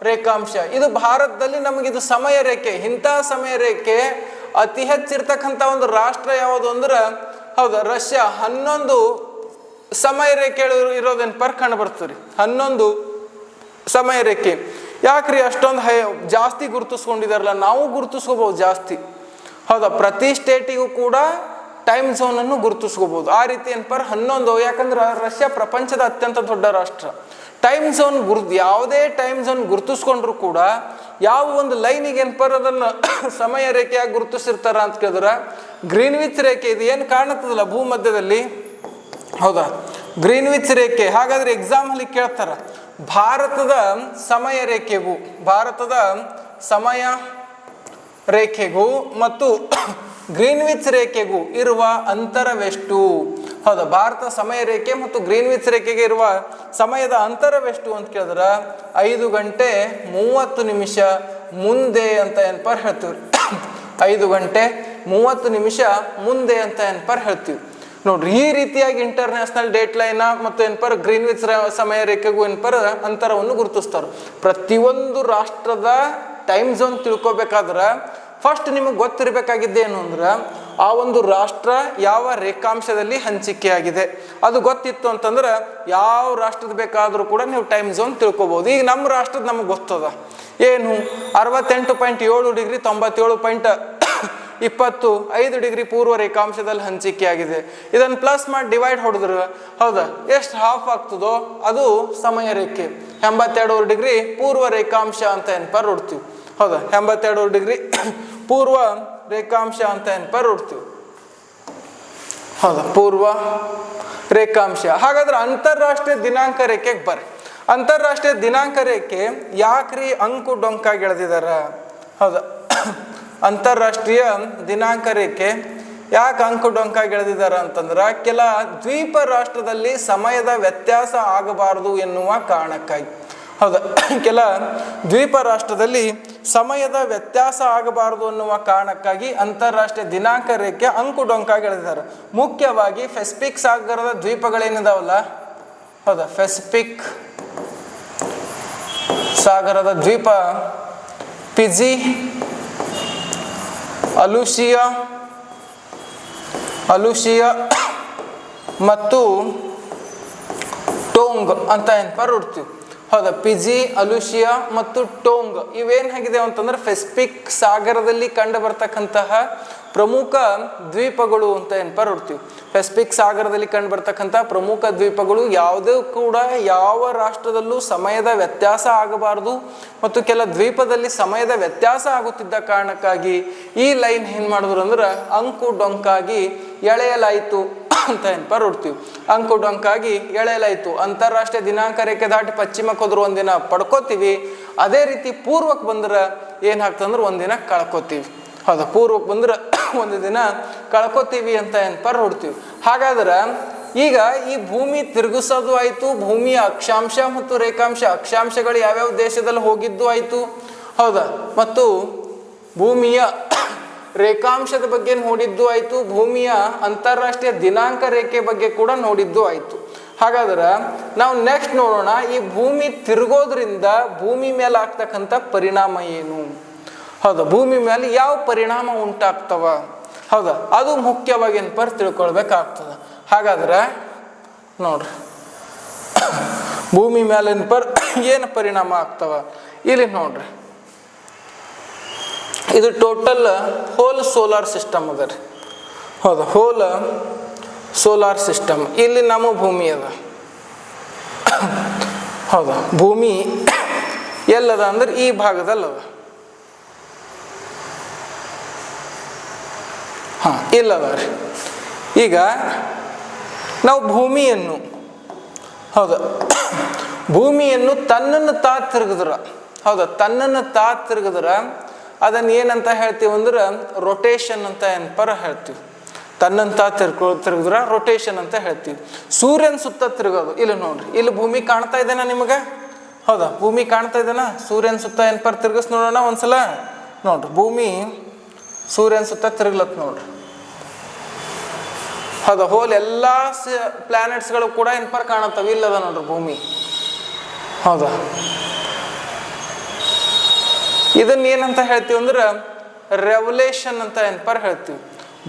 ರೇಖಾಂಶ. ಇದು ಭಾರತದಲ್ಲಿ ನಮಗಿದು ಸಮಯ ರೇಖೆ. ಇಂಥ ಸಮಯ ರೇಖೆ ಅತಿ ಹೆಚ್ಚಿರ್ತಕ್ಕಂಥ ಒಂದು ರಾಷ್ಟ್ರ ಯಾವುದು ಅಂದ್ರೆ, ಹೌದಾ, ರಷ್ಯಾ. 11 ಸಮಯ ರೇಖೆ ಇರೋದೇನಪ್ಪಾರ ಕಂಡು ಬರ್ತದೆ. 11 ಸಮಯ ರೇಖೆ. ಯಾಕ್ರಿ ಅಷ್ಟೊಂದು ಜಾಸ್ತಿ ಗುರುತಿಸ್ಕೊಂಡಿದಾರಲ್ಲ? ನಾವು ಗುರುತಿಸ್ಕೋಬಹುದು ಜಾಸ್ತಿ. ಹೌದಾ, ಪ್ರತಿ ಸ್ಟೇಟಿಗೂ ಕೂಡ ಟೈಮ್ ಝೋನ್ ಅನ್ನು ಗುರುತಿಸ್ಕೋಬಹುದು. ಆ ರೀತಿ ಏನಪ್ಪಾರ 11. ಯಾಕಂದ್ರೆ ರಷ್ಯಾ ಪ್ರಪಂಚದ ಅತ್ಯಂತ ದೊಡ್ಡ ರಾಷ್ಟ್ರ. ಟೈಮ್ ಝೋನ್ ಯಾವುದೇ ಟೈಮ್ ಝೋನ್ ಗುರುತಿಸ್ಕೊಂಡ್ರು ಕೂಡ ಯಾವ ಒಂದು ಲೈನಿಗೆ ಏನಪ್ಪಾರ ಅದನ್ನು ಸಮಯ ರೇಖೆಯಾಗಿ ಗುರುತಿಸಿರ್ತಾರ ಅಂತ ಕೇಳಿದ್ರೆ ಗ್ರೀನ್ವಿಚ್ ರೇಖೆ. ಇದು ಏನು ಕಾಣುತ್ತದಲ್ಲ ಭೂಮಧ್ಯದಲ್ಲಿ, ಹೌದಾ, ಗ್ರೀನ್ವಿಚ್ ರೇಖೆ. ಹಾಗಾದ್ರೆ ಎಕ್ಸಾಮ್ ಅಲ್ಲಿ ಕೇಳ್ತಾರ, ಭಾರತದ ಸಮಯ ರೇಖೆಗೂ ಮತ್ತು ಗ್ರೀನ್ವಿಚ್ ರೇಖೆಗೂ ಇರುವ ಅಂತರವೆಷ್ಟು? ಹೌದಾ, ಭಾರತ ಸಮಯ ರೇಖೆ ಮತ್ತು ಗ್ರೀನ್ವಿಚ್ ರೇಖೆಗೆ ಇರುವ ಸಮಯದ ಅಂತರವೆಷ್ಟು ಅಂತ ಕೇಳಿದ್ರೆ 5 ಗಂಟೆ 30 ನಿಮಿಷ ಮುಂದೆ ಅಂತ ಏನಪ್ಪಾರ ಹೇಳ್ತೀವಿ. 5 ಗಂಟೆ 30 ನಿಮಿಷ ಮುಂದೆ ಅಂತ ಏನಪ್ಪಾರ ಹೇಳ್ತೀವಿ. ನೋಡ್ರಿ, ಈ ರೀತಿಯಾಗಿ ಇಂಟರ್ನ್ಯಾಷನಲ್ ಡೇಟ್ ಲೈನ್ ಮತ್ತು ಏನಪ್ಪಾರ ಗ್ರೀನ್ವಿಚ್ ಸಮಯ ರೇಖೆಗೂ ಏನಪ್ಪಾರ ಅಂತರವನ್ನು ಗುರುತಿಸ್ತಾರೆ. ಪ್ರತಿಯೊಂದು ರಾಷ್ಟ್ರದ ಟೈಮ್ ಝೋನ್ ತಿಳ್ಕೊಬೇಕಾದ್ರೆ ಫಸ್ಟ್ ನಿಮಗೆ ಗೊತ್ತಿರಬೇಕಾಗಿದ್ದೇನು ಅಂದ್ರೆ, ಆ ಒಂದು ರಾಷ್ಟ್ರ ಯಾವ ರೇಖಾಂಶದಲ್ಲಿ ಹಂಚಿಕೆ ಆಗಿದೆ ಅದು ಗೊತ್ತಿತ್ತು ಅಂತಂದ್ರೆ ಯಾವ ರಾಷ್ಟ್ರದ ಬೇಕಾದರೂ ಕೂಡ ನೀವು ಟೈಮ್ ಝೋನ್ ತಿಳ್ಕೊಬಹುದು. ಈಗ ನಮ್ಮ ರಾಷ್ಟ್ರದ ನಮಗೆ ಗೊತ್ತದ ಏನು, 68.7 97.25 ಪೂರ್ವ ರೇಖಾಂಶದಲ್ಲಿ ಹಂಚಿಕೆ ಆಗಿದೆ. ಇದನ್ನು ಪ್ಲಸ್ ಮಾಡಿ ಡಿವೈಡ್ ಹೊಡೆದ್ರೆ, ಹೌದಾ, ಎಷ್ಟು ಹಾಫ್ ಆಗ್ತದೋ ಅದು ಸಮಯ ರೇಖೆ. 82 ಪೂರ್ವ ರೇಖಾಂಶ ಅಂತ ಏನಪ್ಪಾರ ನೋಡ್ತೀವಿ. ಹೌದಾ, 82 ಪೂರ್ವ ರೇಖಾಂಶ ಅಂತ ಏನಪ್ಪಾರ ನೋಡ್ತೀವಿ. ಹೌದಾ, ಪೂರ್ವ ರೇಖಾಂಶ. ಹಾಗಾದ್ರೆ ಅಂತಾರಾಷ್ಟ್ರೀಯ ದಿನಾಂಕ ರೇಖೆಗೆ ಬರ್ರಿ. ಅಂತಾರಾಷ್ಟ್ರೀಯ ದಿನಾಂಕ ರೇಖೆ ಯಾಕ್ರಿ ಅಂಕು ಡೊಂಕಾಗಿ ಎಳೆದಿದಾರ? ಹೌದಾ, ಅಂತಾರಾಷ್ಟ್ರೀಯ ದಿನಾಂಕ ರೇಖೆ ಯಾಕೆ ಅಂಕು ಡೊಂಕಾಗಿ ಎಳೆದಿದ್ದಾರೆ ಅಂತಂದ್ರೆ, ಕೆಲ ದ್ವೀಪ ರಾಷ್ಟ್ರದಲ್ಲಿ ಸಮಯದ ವ್ಯತ್ಯಾಸ ಆಗಬಾರದು ಎನ್ನುವ ಕಾರಣಕ್ಕಾಗಿ. ಹೌದಾ, ಕೆಲ ದ್ವೀಪ ರಾಷ್ಟ್ರದಲ್ಲಿ ಸಮಯದ ವ್ಯತ್ಯಾಸ ಆಗಬಾರದು ಅನ್ನುವ ಕಾರಣಕ್ಕಾಗಿ ಅಂತಾರಾಷ್ಟ್ರೀಯ ದಿನಾಂಕ ರೇಖೆ ಅಂಕು ಡೊಂಕಾಗಿ ಎಳೆದಿದ್ದಾರೆ. ಮುಖ್ಯವಾಗಿ ಪೆಸಿಫಿಕ್ ಸಾಗರದ ದ್ವೀಪಗಳೇನಿದಾವಲ್ಲ, ಹೌದಾ, ಪೆಸಿಫಿಕ್ ಸಾಗರದ ದ್ವೀಪ ಫಿಜಿ, ಅಲುಷಿಯಾ ಮತ್ತು ಟೋಂಗ್ ಅಂತ ಏನಪ್ಪ ನೋಡ್ತೀವಿ. ಹೌದಾ, ಫಿಜಿ, ಅಲುಷಿಯಾ ಮತ್ತು ಟೋಂಗ್ ಇವೇನಾಗಿದೆ ಅಂತಂದ್ರೆ ಪೆಸಿಫಿಕ್ ಸಾಗರದಲ್ಲಿ ಕಂಡು ಬರ್ತಕ್ಕಂತಹ ಪ್ರಮುಖ ದ್ವೀಪಗಳು ಅಂತ ಏನಪ್ಪ ನೋಡ್ತೀವಿ. ಪೆಸಿಫಿಕ್ ಸಾಗರದಲ್ಲಿ ಕಂಡು ಬರ್ತಕ್ಕಂಥ ಪ್ರಮುಖ ದ್ವೀಪಗಳು. ಯಾವುದೂ ಕೂಡ ಯಾವ ರಾಷ್ಟ್ರದಲ್ಲೂ ಸಮಯದ ವ್ಯತ್ಯಾಸ ಆಗಬಾರದು ಮತ್ತು ಕೆಲ ದ್ವೀಪದಲ್ಲಿ ಸಮಯದ ವ್ಯತ್ಯಾಸ ಆಗುತ್ತಿದ್ದ ಕಾರಣಕ್ಕಾಗಿ ಈ ಲೈನ್ ಏನು ಮಾಡಿದ್ರು ಅಂದ್ರೆ ಅಂಕು ಡೊಂಕಾಗಿ ಎಳೆಯಲಾಯಿತು ಅಂತ ಏನಪ್ಪ ನೋಡ್ತೀವಿ. ಅಂಕು ಡೊಂಕಾಗಿ ಎಳೆಯಲಾಯಿತು. ಅಂತಾರಾಷ್ಟ್ರೀಯ ದಿನಾಂಕ ರೇಖೆ ದಾಟಿ ಪಶ್ಚಿಮಕ್ಕೆ ಹೋದ್ರೆ ಒಂದಿನ ಪಡ್ಕೋತೀವಿ, ಅದೇ ರೀತಿ ಪೂರ್ವಕ್ಕೆ ಬಂದ್ರೆ ಏನಾಗ್ತಂದ್ರೆ ಒಂದಿನ ಕಳ್ಕೊತೀವಿ. ಹೌದಾ, ಪೂರ್ವಕ್ಕೆ ಬಂದ್ರೆ ಒಂದು ದಿನ ಕಳ್ಕೊತೀವಿ ಅಂತ ಏನಪ್ಪ ನೋಡ್ತೀವಿ. ಹಾಗಾದ್ರೆ ಈಗ ಈ ಭೂಮಿ ತಿರುಗಿಸೋದು ಆಯಿತು, ಭೂಮಿಯ ಅಕ್ಷಾಂಶ ಮತ್ತು ರೇಖಾಂಶ, ಅಕ್ಷಾಂಶಗಳು ಯಾವ್ಯಾವ ದೇಶದಲ್ಲಿ ಹೋಗಿದ್ದು ಆಯಿತು. ಹೌದಾ, ಮತ್ತು ಭೂಮಿಯ ರೇಖಾಂಶದ ಬಗ್ಗೆ ನೋಡಿದ್ದು ಆಯಿತು, ಭೂಮಿಯ ಅಂತಾರಾಷ್ಟ್ರೀಯ ದಿನಾಂಕ ರೇಖೆ ಬಗ್ಗೆ ಕೂಡ ನೋಡಿದ್ದು ಆಯಿತು. ಹಾಗಾದ್ರೆ ನಾವು ನೆಕ್ಸ್ಟ್ ನೋಡೋಣ, ಈ ಭೂಮಿ ತಿರುಗೋದ್ರಿಂದ ಭೂಮಿ ಮೇಲೆ ಆಗ್ತಕ್ಕಂಥ ಪರಿಣಾಮ ಏನು. ಹೌದಾ, ಭೂಮಿ ಮೇಲೆ ಯಾವ ಪರಿಣಾಮ ಉಂಟಾಗ್ತವ, ಹೌದಾ, ಅದು ಮುಖ್ಯವಾಗಿ ಏನಪ್ಪ ತಿಳ್ಕೊಳ್ಬೇಕಾಗ್ತದೆ. ಹಾಗಾದ್ರೆ ನೋಡ್ರಿ, ಭೂಮಿ ಮೇಲೆ ಏನು ಪರಿಣಾಮ ಆಗ್ತವ ಇಲ್ಲಿ ನೋಡ್ರಿ. ಇದು ಟೋಟಲ್ ಹೋಲ್ ಸೋಲಾರ್ ಸಿಸ್ಟಮ್ ಅದ ರೀ. ಹೌದಾ, ಹೋಲ್ ಸೋಲಾರ್ ಸಿಸ್ಟಮ್. ಇಲ್ಲಿ ನಮ್ಮ ಭೂಮಿ ಅದ. ಹೌದಾ, ಭೂಮಿ ಎಲ್ಲದ ಅಂದ್ರೆ ಈ ಭಾಗದಲ್ಲದ. ಹಾಂ, ಇಲ್ಲದ ರೀ. ಈಗ ನಾವು ಭೂಮಿಯನ್ನು, ಹೌದಾ, ಭೂಮಿಯನ್ನು ತನ್ನನ್ನು ತಾ ತಿರುಗಿದ್ರ, ಹೌದಾ, ತನ್ನನ್ನು ತಾ ತಿರುಗಿದ್ರ ಅದನ್ನು ಏನಂತ ಹೇಳ್ತೀವಿ ಅಂದ್ರೆ ರೊಟೇಷನ್ ಅಂತ ಏನಪ್ಪ ಹೇಳ್ತೀವಿ. ತನ್ನಂತ ತಿರುಗಿದ್ರ ರೊಟೇಷನ್ ಅಂತ ಹೇಳ್ತೀವಿ. ಸೂರ್ಯನ ಸುತ್ತ ತಿರುಗೋದು. ಇಲ್ಲಿ ನೋಡ್ರಿ, ಇಲ್ಲಿ ಭೂಮಿ ಕಾಣ್ತಾ ಇದ್ದೇನಾ ನಿಮಗೆ? ಹೌದಾ, ಭೂಮಿ ಕಾಣ್ತಾ ಇದ್ದೇನಾ? ಸೂರ್ಯನ ಸುತ್ತ ಏನಪ್ಪ ತಿರುಗಿಸ್ ನೋಡೋಣ ಒಂದ್ಸಲ. ನೋಡ್ರಿ, ಭೂಮಿ ಸೂರ್ಯನ ಸುತ್ತ ತಿರುಗ್ಲತ್ ನೋಡ್ರಿ. ಹೌದಾ, ಹೋಲ್ ಎಲ್ಲ ಪ್ಲಾನೆಟ್ಸ್ಗಳು ಕೂಡ ಏನಪ್ಪ ಕಾಣತ್ತವ. ಇಲ್ಲದ ನೋಡ್ರಿ ಭೂಮಿ. ಹೌದಾ, ಇದನ್ನ ಏನಂತ ಹೇಳ್ತೀವಿ ಅಂದ್ರೆ ರೆವಲ್ಯೂಷನ್ ಅಂತ ಏನಪ್ಪ ಹೇಳ್ತೀವಿ.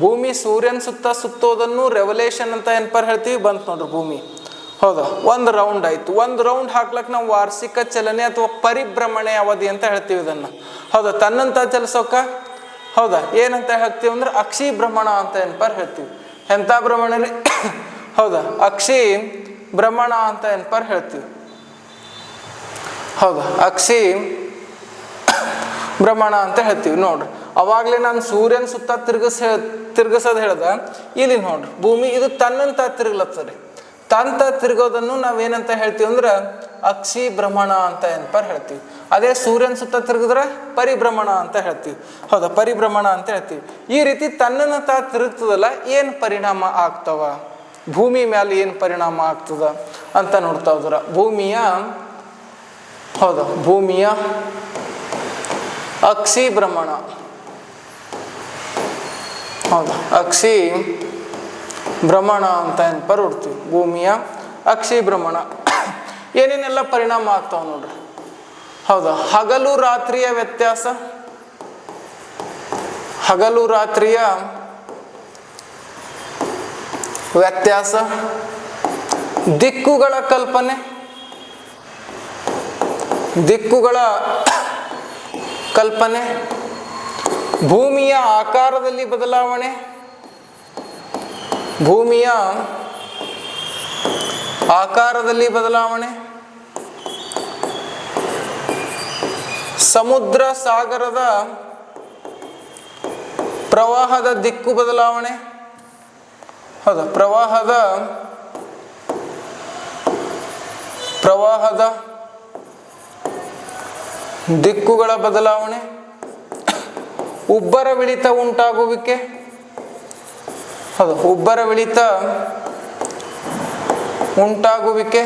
ಭೂಮಿ ಸೂರ್ಯನ ಸುತ್ತ ಸುತ್ತೋದನ್ನು ರೆವಲ್ಯೂಷನ್ ಅಂತ ಏನಪ್ಪ ಹೇಳ್ತೀವಿ. ಬಂತು ನೋಡ್ರಿ ಭೂಮಿ. ಹೌದಾ, ಒಂದು ರೌಂಡ್ ಆಯ್ತು. ಒಂದು ರೌಂಡ್ ಹಾಕ್ಲಕ್ ನಾವು ವಾರ್ಷಿಕ ಚಲನೆ ಅಥವಾ ಪರಿಭ್ರಮಣೆ ಅವಧಿ ಅಂತ ಹೇಳ್ತೀವಿ ಇದನ್ನ. ಹೌದಾ, ತನ್ನಂತ ಚಲಿಸೋಕ, ಹೌದಾ, ಏನಂತ ಹೇಳ್ತೀವಿ ಅಂದ್ರೆ ಅಕ್ಷಿ ಭ್ರಮಣ ಅಂತ ಏನಪ್ಪ ಹೇಳ್ತೀವಿ. ಎಂಥ ಭ್ರಮಣ ರೀ? ಹೌದಾ, ಅಕ್ಷಿ ಭ್ರಮಣ ಅಂತ ಏನಪ್ಪ ಹೇಳ್ತೀವಿ. ಹೌದಾ, ಅಕ್ಷಿ ಭ್ರಮಣ ಅಂತ ಹೇಳ್ತೀವಿ. ನೋಡ್ರಿ, ಅವಾಗಲೇ ನಾನು ಸೂರ್ಯನ ಸುತ್ತ ತಿರ್ಗಿಸೋದು ಹೇಳ್ದ. ಇಲ್ಲಿ ನೋಡ್ರಿ, ಭೂಮಿ ಇದು ತನ್ನಂತ ತಿರುಗ್ಲತ್ತರಿ. ತಂತ ತಿರುಗೋದನ್ನು ನಾವೇನಂತ ಹೇಳ್ತೀವಿ ಅಂದ್ರೆ ಅಕ್ಷಿ ಭ್ರಮಣ ಅಂತ ಏನಪ್ಪ ಹೇಳ್ತೀವಿ. ಅದೇ ಸೂರ್ಯನ ಸುತ್ತ ತಿರುಗಿದ್ರೆ ಪರಿಭ್ರಮಣ ಅಂತ ಹೇಳ್ತೀವಿ. ಹೌದಾ, ಪರಿಭ್ರಮಣ ಅಂತ ಹೇಳ್ತೀವಿ. ಈ ರೀತಿ ತನ್ನನ್ನು ತಾ ತಿರುಗ್ತದಲ್ಲ, ಏನು ಪರಿಣಾಮ ಆಗ್ತವ ಭೂಮಿ ಮೇಲೆ, ಏನು ಪರಿಣಾಮ ಆಗ್ತದ ಅಂತ ನೋಡ್ತಾ ಹೋದ್ರ ಭೂಮಿಯ, ಹೌದಾ, ಭೂಮಿಯ ಅಕ್ಷಿ ಭ್ರಮಣ. ಹೌದಾ, ಅಕ್ಷಿ ಭ್ರಮಣ ಅಂತ ಏನಪ್ಪ ನೋಡ್ತೀವಿ. ಭೂಮಿಯ ಅಕ್ಷಿ ಭ್ರಮಣ ಏನೇನೆಲ್ಲ ಪರಿಣಾಮ ಆಗ್ತಾವ ನೋಡ್ರಿ. ಹೌದಾ, ಹಗಲು ರಾತ್ರಿಯ ವ್ಯತ್ಯಾಸ, ಹಗಲು ರಾತ್ರಿಯ ವ್ಯತ್ಯಾಸ, ದಿಕ್ಕುಗಳ ಕಲ್ಪನೆ, ದಿಕ್ಕುಗಳ ಕಲ್ಪನೆ, ಭೂಮಿಯ ಆಕಾರದಲ್ಲಿ ಬದಲಾವಣೆ, ಭೂಮಿಯ ಆಕಾರದಲ್ಲಿ ಬದಲಾವಣೆ, ಸಮುದ್ರ ಸಾಗರದ ಪ್ರವಾಹದ ದಿಕ್ಕು ಬದಲಾವಣೆ. ಹೌದಾ, ಪ್ರವಾಹದ ದಿಕ್ಕುಗಳ ಬದಲಾವಣೆ, ಉಬ್ಬರವಿಳಿತ ಉಂಟಾಗುವಿಕೆ. ಹೌದು, ಉಬ್ಬರವಿಳಿತ ಉಂಟಾಗುವಿಕೆ,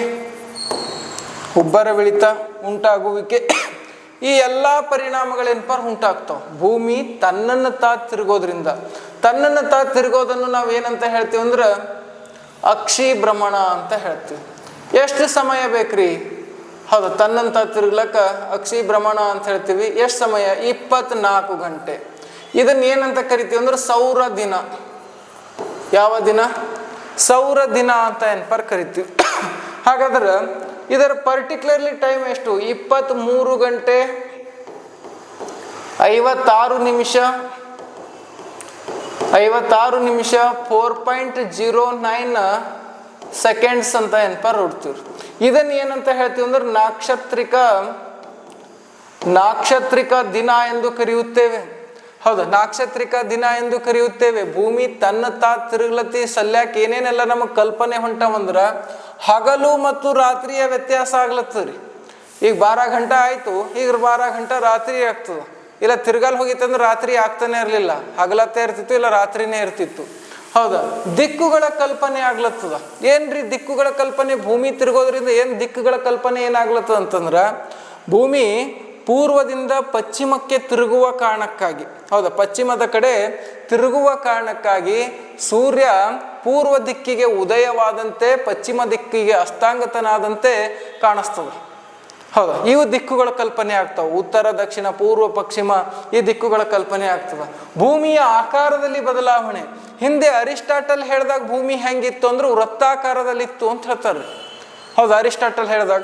ಉಬ್ಬರವಿಳಿತ ಉಂಟಾಗುವಿಕೆ. ಈ ಎಲ್ಲ ಪರಿಣಾಮಗಳೇನಪ್ಪ ಉಂಟಾಗ್ತಾವ ಭೂಮಿ ತನ್ನನ್ನು ತಾ ತಿರುಗೋದ್ರಿಂದ. ತನ್ನನ್ನು ತಾ ತಿರುಗೋದನ್ನು ನಾವು ಏನಂತ ಹೇಳ್ತೀವಿ ಅಂದ್ರೆ ಅಕ್ಷಿ ಭ್ರಮಣ ಅಂತ ಹೇಳ್ತೀವಿ. ಎಷ್ಟು ಸಮಯ ಬೇಕ್ರಿ? ಹೌದು, ತನ್ನಂತ ತಿರುಗ್ಲಕ್ಕ ಅಕ್ಷಿ ಭ್ರಮಣ ಅಂತ ಹೇಳ್ತೀವಿ. ಎಷ್ಟು ಸಮಯ? 24 ಗಂಟೆ. ಇದನ್ನ ಏನಂತ ಕರಿತೀವಿ ಅಂದ್ರೆ ಸೌರ ದಿನ. ಯಾವ ದಿನ? ಸೌರ ದಿನ ಅಂತ ಏನಪ್ಪ ಕರಿತೀವಿ. ಹಾಗಾದ್ರೆ ಇದರ ಪರ್ಟಿಕ್ಯುಲರ್ಲಿ ಟೈಮ್ ಎಷ್ಟು? 23 ಗಂಟೆ 56 ನಿಮಿಷ 4.09 ಸೆಕೆಂಡ್ಸ್ ಅಂತ ಏನಪ್ಪ ನೋಡ್ತೀವಿ. ಇದನ್ನ ಏನಂತ ಹೇಳ್ತೀವಿ ಅಂದ್ರೆ ನಾಕ್ಷತ್ರಿಕ ದಿನ ಎಂದು ಕರೆಯುತ್ತೇವೆ. ಹೌದಾ, ನಾಕ್ಷತ್ರಿಕ ದಿನ ಎಂದು ಕರೆಯುತ್ತೇವೆ. ಭೂಮಿ ತನ್ನ ತಾ ತಿರುಗ್ಲತಿ ಸಲ್ಯಾಕ ಏನೇನೆಲ್ಲ ನಮಗೆ ಕಲ್ಪನೆ ಹೊಂಟವಂದ್ರ ಹಗಲು ಮತ್ತು ರಾತ್ರಿಯ ವ್ಯತ್ಯಾಸ ಆಗ್ಲತ್ತದ್ರಿ. ಈಗ 12 ಗಂಟೆ ಆಯ್ತು, ಈಗ 12 ಗಂಟೆ ರಾತ್ರಿ ಆಗ್ತದ. ಇಲ್ಲ ತಿರ್ಗಲ್ ಹೋಗಿತ್ತಂದ್ರೆ ರಾತ್ರಿ ಆಗ್ತಾನೆ ಇರಲಿಲ್ಲ, ಹಗಲತ್ತೇ ಇರ್ತಿತ್ತು, ಇಲ್ಲ ರಾತ್ರಿನೇ ಇರ್ತಿತ್ತು. ಹೌದಾ, ದಿಕ್ಕುಗಳ ಕಲ್ಪನೆ ಆಗ್ಲತ್ತದ. ಏನ್ರಿ ದಿಕ್ಕುಗಳ ಕಲ್ಪನೆ? ಭೂಮಿ ತಿರುಗೋದ್ರಿಂದ ಏನು ದಿಕ್ಕುಗಳ ಕಲ್ಪನೆ ಏನಾಗ್ಲತ್ತದ ಅಂತಂದ್ರ ಭೂಮಿ ಪೂರ್ವದಿಂದ ಪಶ್ಚಿಮಕ್ಕೆ ತಿರುಗುವ ಕಾರಣಕ್ಕಾಗಿ, ಹೌದಾ, ಪಶ್ಚಿಮದ ಕಡೆ ತಿರುಗುವ ಕಾರಣಕ್ಕಾಗಿ ಸೂರ್ಯ ಪೂರ್ವ ದಿಕ್ಕಿಗೆ ಉದಯವಾದಂತೆ ಪಶ್ಚಿಮ ದಿಕ್ಕಿಗೆ ಅಸ್ತಾಂಗತನಾದಂತೆ ಕಾಣಿಸ್ತದೆ. ಹೌದಾ, ಇವು ದಿಕ್ಕುಗಳ ಕಲ್ಪನೆ ಆಗ್ತಾವೆ. ಉತ್ತರ, ದಕ್ಷಿಣ, ಪೂರ್ವ, ಪಶ್ಚಿಮ ಈ ದಿಕ್ಕುಗಳ ಕಲ್ಪನೆ ಆಗ್ತದೆ. ಭೂಮಿಯ ಆಕಾರದಲ್ಲಿ ಬದಲಾವಣೆ. ಹಿಂದೆ ಅರಿಸ್ಟಾಟಲ್ ಹೇಳಿದಾಗ ಭೂಮಿ ಹೆಂಗಿತ್ತು ಅಂದ್ರೆ ವೃತ್ತಾಕಾರದಲ್ಲಿತ್ತು ಅಂತ ಹೇಳ್ತಾರೆ. ಹೌದು, ಅರಿಸ್ಟಾಟಲ್ ಹೇಳಿದಾಗ.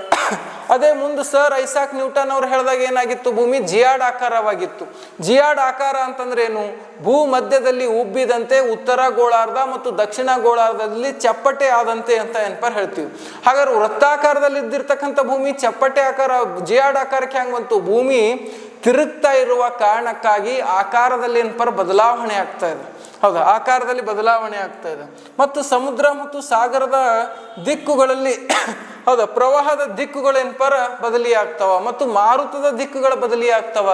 ಅದೇ ಮುಂದೆ ಸರ್ ಐಸಾಕ್ ನ್ಯೂಟನ್ ಅವ್ರು ಹೇಳಿದಾಗ ಏನಾಗಿತ್ತು, ಭೂಮಿ ಜಿಯಾಡ್ ಆಕಾರವಾಗಿತ್ತು. ಜಿಯಾಡ್ ಆಕಾರ ಅಂತಂದ್ರೆ ಏನು, ಭೂ ಮಧ್ಯದಲ್ಲಿ ಉಬ್ಬಿದಂತೆ ಉತ್ತರ ಗೋಳಾರ್ಧ ಮತ್ತು ದಕ್ಷಿಣ ಗೋಳಾರ್ಧದಲ್ಲಿ ಚಪ್ಪಟೆ ಆದಂತೆ ಅಂತ ಏನ್ಪರ್ ಹೇಳ್ತೀವಿ. ಹಾಗಾದ್ರೆ ವೃತ್ತಾಕಾರದಲ್ಲಿ ಇದ್ದಿರ್ತಕ್ಕಂಥ ಭೂಮಿ ಚಪ್ಪಟೆ ಆಕಾರ, ಜಿಯಾಡ್ ಆಕಾರಕ್ಕೆ ಹೆಂಗ್ ಬಂತು, ಭೂಮಿ ತಿರುಗ್ತಾ ಇರುವ ಕಾರಣಕ್ಕಾಗಿ ಆಕಾರದಲ್ಲಿ ಏನ್ಪರ್ ಬದಲಾವಣೆ ಆಗ್ತಾ ಇದೆ. ಹೌದಾ, ಆಕಾರದಲ್ಲಿ ಬದಲಾವಣೆ ಆಗ್ತಾ ಇದೆ. ಮತ್ತು ಸಮುದ್ರ ಮತ್ತು ಸಾಗರದ ದಿಕ್ಕುಗಳಲ್ಲಿ ಹೌದಾ ಪ್ರವಾಹದ ದಿಕ್ಕುಗಳು ಏನ್ಪರ ಬದಲಿ ಆಗ್ತಾವ ಮತ್ತು ಮಾರುತದ ದಿಕ್ಕುಗಳ ಬದಲಿ ಆಗ್ತಾವ.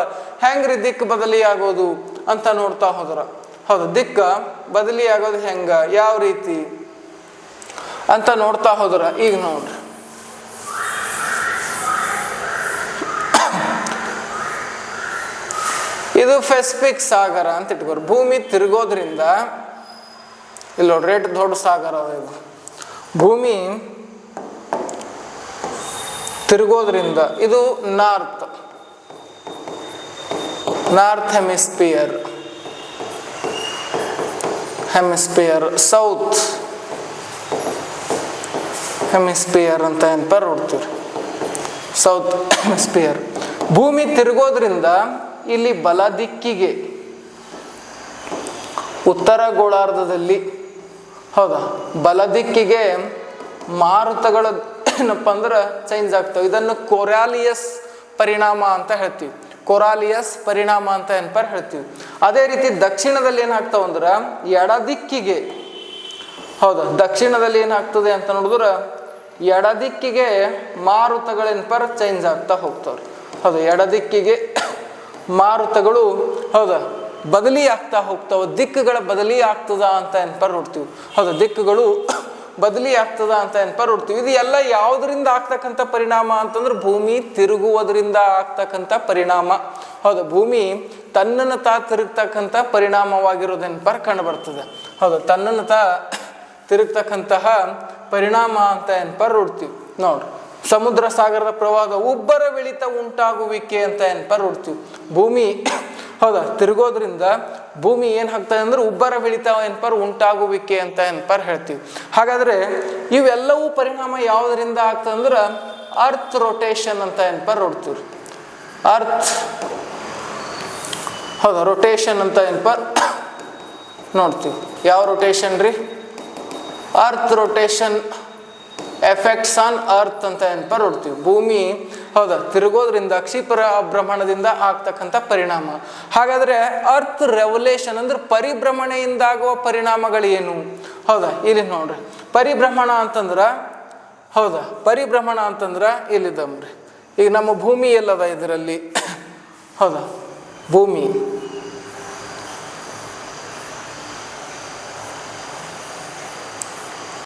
ಹೆಂಗ್ರಿ ದಿಕ್ಕು ಬದಲಿ ಆಗೋದು ಅಂತ ನೋಡ್ತಾ ಹೋದ್ರ, ಹೌದಾ ದಿಕ್ಕ ಬದಲಿ ಆಗೋದು ಹೆಂಗ, ಯಾವ ರೀತಿ ಅಂತ ನೋಡ್ತಾ ಹೋದ್ರ, ಈಗ ನೋಡ್ರಿ ಇದು ಪೆಸಿಫಿಕ್ ಸಾಗರ ಅಂತ ಇಟ್ಕೋರಿ. ಭೂಮಿ ತಿರುಗೋದ್ರಿಂದ ಇಲ್ಲಿ ನೋಡ್ರಿ ರೇಟ್ ದೊಡ್ಡ ಸಾಗರ ಅದ. ಇದು ಭೂಮಿ ತಿರುಗೋದ್ರಿಂದ ಇದು ನಾರ್ತ್ ಹೆಮಿಸ್ಪಿಯರ್ ಸೌತ್ ಹೆಮಿಸ್ಪಿಯರ್ ಅಂತ ಏನ್ಪರ್ ನೋಡ್ತೀವಿ. South hemisphere. ಭೂಮಿ ತಿರುಗೋದ್ರಿಂದ ಇಲ್ಲಿ ಬಲ ದಿಕ್ಕಿಗೆ ಉತ್ತರ ಗೋಳಾರ್ಧದಲ್ಲಿ ಹೌದಾ ಬಲ ದಿಕ್ಕಿಗೆ ಮಾರುತಗಳು ಏನಪ್ಪ ಅಂದ್ರೆ ಚೇಂಜ್ ಆಗ್ತವೆ. ಇದನ್ನು ಕೊರಾಲಿಯಸ್ ಪರಿಣಾಮ ಅಂತ ಹೇಳ್ತೀವಿ. ಕೊರಾಲಿಯಸ್ ಪರಿಣಾಮ ಅಂತ ಏನ್ಪರ್ ಹೇಳ್ತೀವಿ. ಅದೇ ರೀತಿ ದಕ್ಷಿಣದಲ್ಲಿ ಏನಾಗ್ತಾವ ಅಂದ್ರೆ ಎಡದಿಕ್ಕಿಗೆ ಹೌದಾ ದಕ್ಷಿಣದಲ್ಲಿ ಏನಾಗ್ತದೆ ಅಂತ ನೋಡಿದ್ರೆ ಎಡದಿಕ್ಕಿಗೆ ಮಾರುತಗಳೇನ್ಪರ್ ಚೇಂಜ್ ಆಗ್ತಾ ಹೋಗ್ತಾವ್ರಿ. ಹೌದಾ, ಎಡದಿಕ್ಕಿಗೆ ಮಾರುತಗಳು ಹೌದಾ ಬದಲಿ ಆಗ್ತಾ ಹೋಗ್ತಾವ. ದಿಕ್ಕುಗಳ ಬದಲಿ ಆಗ್ತದ ಅಂತ ಏನ್ಪರ್ ನೋಡ್ತೀವಿ. ಹೌದಾ, ದಿಕ್ಕುಗಳು ಬದಲಿ ಆಗ್ತದ ಅಂತ ಏನ್ಪರ್ ನೋಡ್ತೀವಿ. ಇದು ಎಲ್ಲ ಯಾವುದರಿಂದ ಆಗ್ತಕ್ಕಂಥ ಪರಿಣಾಮ ಅಂತಂದ್ರೆ ಭೂಮಿ ತಿರುಗುವುದರಿಂದ ಆಗ್ತಕ್ಕಂಥ ಪರಿಣಾಮ. ಹೌದಾ, ಭೂಮಿ ತನ್ನನ್ನು ತಿರುಗ್ತಕ್ಕಂಥ ಪರಿಣಾಮವಾಗಿರೋದೇನ್ಪರ್ ಕಂಡು ಬರ್ತದೆ. ಹೌದಾ, ತನ್ನನ್ನು ತಿರುಗ್ತಕ್ಕಂತಹ ಪರಿಣಾಮ ಅಂತ ಏನ್ಪರ್ ನೋಡ್ತೀವಿ. ನೋಡ್ರಿ, ಸಮುದ್ರ ಸಾಗರದ ಪ್ರವಾಹದ ಉಬ್ಬರ ಇಳಿತ ಉಂಟಾಗುವಿಕೆ ಅಂತ ಏನ್ಪರ್ ನೋಡ್ತೀವಿ. ಭೂಮಿ ಹೌದಾ ತಿರುಗೋದ್ರಿಂದ ಭೂಮಿ ಏನ್ ಆಗ್ತದೆ ಅಂದ್ರೆ ಉಬ್ಬರ ಇಳಿತ ಏನ್ಪರ್ ಉಂಟಾಗುವಿಕೆ ಅಂತ ಏನ್ಪರ್ ಹೇಳ್ತೀವಿ. ಹಾಗಾದ್ರೆ ಇವೆಲ್ಲವೂ ಪರಿಣಾಮ ಯಾವುದರಿಂದ ಆಗ್ತದೆ ಅಂದ್ರೆ ಅರ್ತ್ ರೊಟೇಷನ್ ಅಂತ ಏನ್ಪರ್ ನೋಡ್ತೀವಿ. ಅರ್ತ್ ಹೌದಾ ರೊಟೇಷನ್ ಅಂತ ಏನ್ಪರ್ ನೋಡ್ತೀವಿ. ಯಾವ ರೊಟೇಷನ್ ರೀ, earth rotation effects on earth ಅಂತ ಏನ್ಪರ್ ನೋಡ್ತೀವಿ. ಭೂಮಿ ಹೌದಾ ತಿರುಗೋದ್ರಿಂದ ಕ್ಷಿಪ್ರಭ್ರಮಣದಿಂದ ಆಗ್ತಕ್ಕಂಥ ಪರಿಣಾಮ. ಹಾಗಾದ್ರೆ ಅರ್ತ್ ರೆವಲ್ಯೂಷನ್ ಅಂದ್ರೆ ಪರಿಭ್ರಮಣೆಯಿಂದ ಆಗುವ ಪರಿಣಾಮಗಳೇನು? ಹೌದಾ, ಇಲ್ಲಿ ನೋಡ್ರಿ ಪರಿಭ್ರಮಣ ಅಂತಂದ್ರ ಹೌದಾ ಪರಿಭ್ರಮಣ ಅಂತಂದ್ರ ಇಲ್ಲಿದಮ್ರಿ. ಈಗ ನಮ್ಮ ಭೂಮಿ ಎಲ್ಲದ ಇದರಲ್ಲಿ ಹೌದಾ ಭೂಮಿ